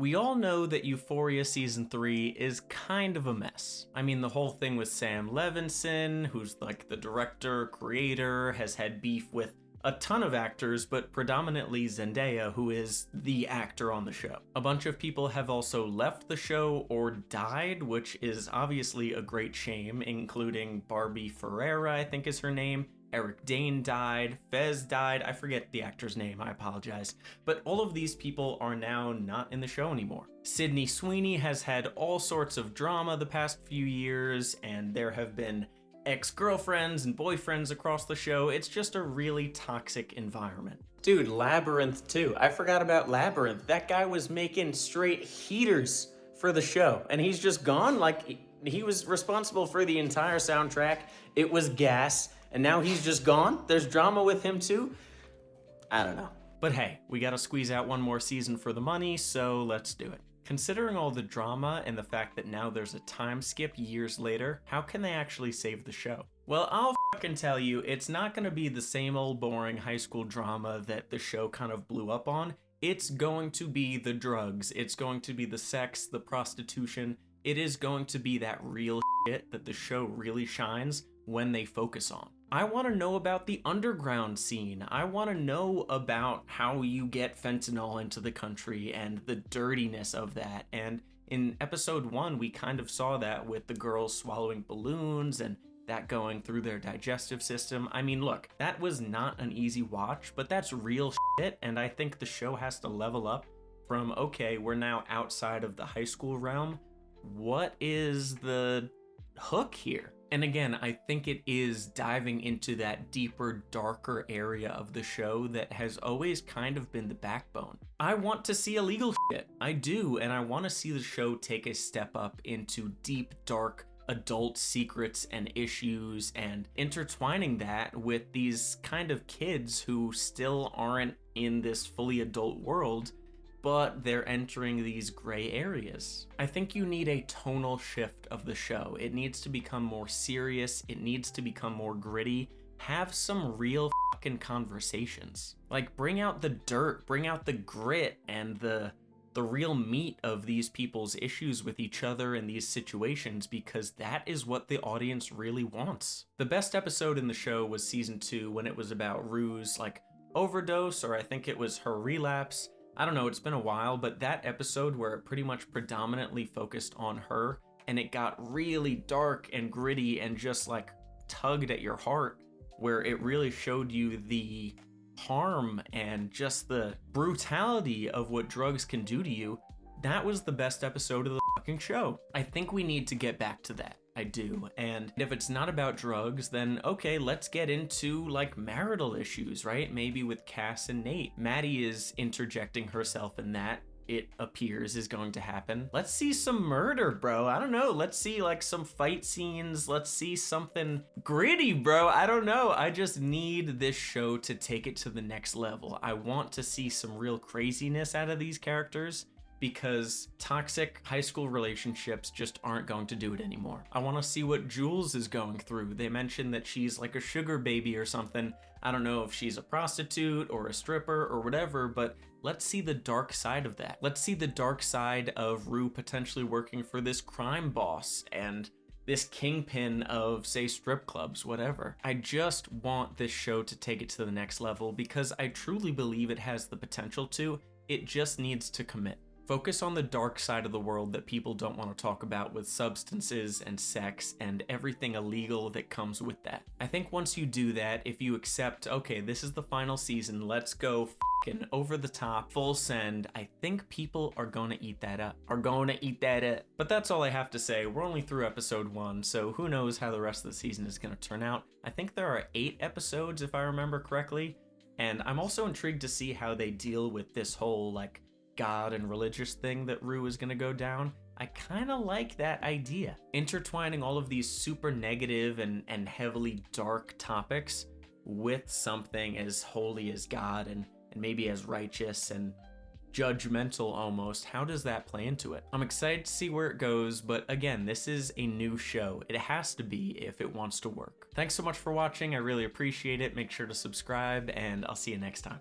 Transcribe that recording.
We all know that Euphoria Season 3 is kind of a mess. I mean, the whole thing with Sam Levinson, who's like the director, creator, has had beef with a ton of actors, but predominantly Zendaya, who is the actor on the show. A bunch of people have also left the show or died, which is obviously a great shame, including Barbie Ferreira, I think is her name. Eric Dane died, Fez died, I forget the actor's name, I apologize. But all of these people are now not in the show anymore. Sydney Sweeney has had all sorts of drama the past few years, and there have been ex-girlfriends and boyfriends across the show. It's just a really toxic environment. Dude, Labyrinth too. I forgot about Labyrinth. That guy was making straight heaters for the show, and he's just gone. Like, he was responsible for the entire soundtrack. It was gas. And now he's just gone? There's drama with him too? I don't know. But hey, we gotta squeeze out one more season for the money, so let's do it. Considering all the drama and the fact that now there's a time skip years later, how can they actually save the show? Well, I'll fucking tell you, it's not gonna be the same old boring high school drama that the show kind of blew up on. It's going to be the drugs, it's going to be the sex, the prostitution. It is going to be that real shit that the show really shines when they focus on. I want to know about the underground scene. I want to know about how you get fentanyl into the country and the dirtiness of that. And in episode 1, we kind of saw that with the girls swallowing balloons and that going through their digestive system. I mean, look, that was not an easy watch, but that's real shit. And I think the show has to level up from, okay, we're now outside of the high school realm. What is the hook here? And again, I think it is diving into that deeper, darker area of the show that has always kind of been the backbone. I want to see illegal shit. I do, and I want to see the show take a step up into deep, dark, adult secrets and issues and intertwining that with these kind of kids who still aren't in this fully adult world, but they're entering these gray areas. I think you need a tonal shift of the show. It needs to become more serious. It needs to become more gritty. Have some real fucking conversations. Like, bring out the dirt, bring out the grit and the real meat of these people's issues with each other in these situations, because that is what the audience really wants. The best episode in the show was season 2 when it was about Rue's like overdose, or I think it was her relapse. I don't know, it's been a while, but that episode where it pretty much predominantly focused on her and it got really dark and gritty and just like tugged at your heart, where it really showed you the harm and just the brutality of what drugs can do to you. That was the best episode of the fucking show. I think we need to get back to that. I do. And if it's not about drugs, then okay, let's get into like marital issues, right? Maybe with Cass and Nate. Maddie is interjecting herself in that. It appears is going to happen. Let's see some murder, bro. I don't know. Let's see like some fight scenes. Let's see something gritty, bro. I don't know. I just need this show to take it to the next level. I want to see some real craziness out of these characters, because toxic high school relationships just aren't going to do it anymore. I want to see what Jules is going through. They mentioned that she's like a sugar baby or something. I don't know if she's a prostitute or a stripper or whatever, but let's see the dark side of that. Let's see the dark side of Rue potentially working for this crime boss and this kingpin of, say, strip clubs, whatever. I just want this show to take it to the next level because I truly believe it has the potential to. It just needs to commit. Focus on the dark side of the world that people don't want to talk about, with substances and sex and everything illegal that comes with that. I think once you do that, if you accept, okay, this is the final season, let's go fucking over the top, full send, I think people are going to eat that up. But that's all I have to say. We're only through episode 1, so who knows how the rest of the season is going to turn out. I think there are 8 episodes, if I remember correctly, and I'm also intrigued to see how they deal with this whole, like, God and religious thing that Rue is gonna go down. I kind of like that idea. Intertwining all of these super negative and heavily dark topics with something as holy as God and maybe as righteous and judgmental almost. How does that play into it? I'm excited to see where it goes, but again, this is a new show. It has to be if it wants to work. Thanks so much for watching. I really appreciate it. Make sure to subscribe, and I'll see you next time.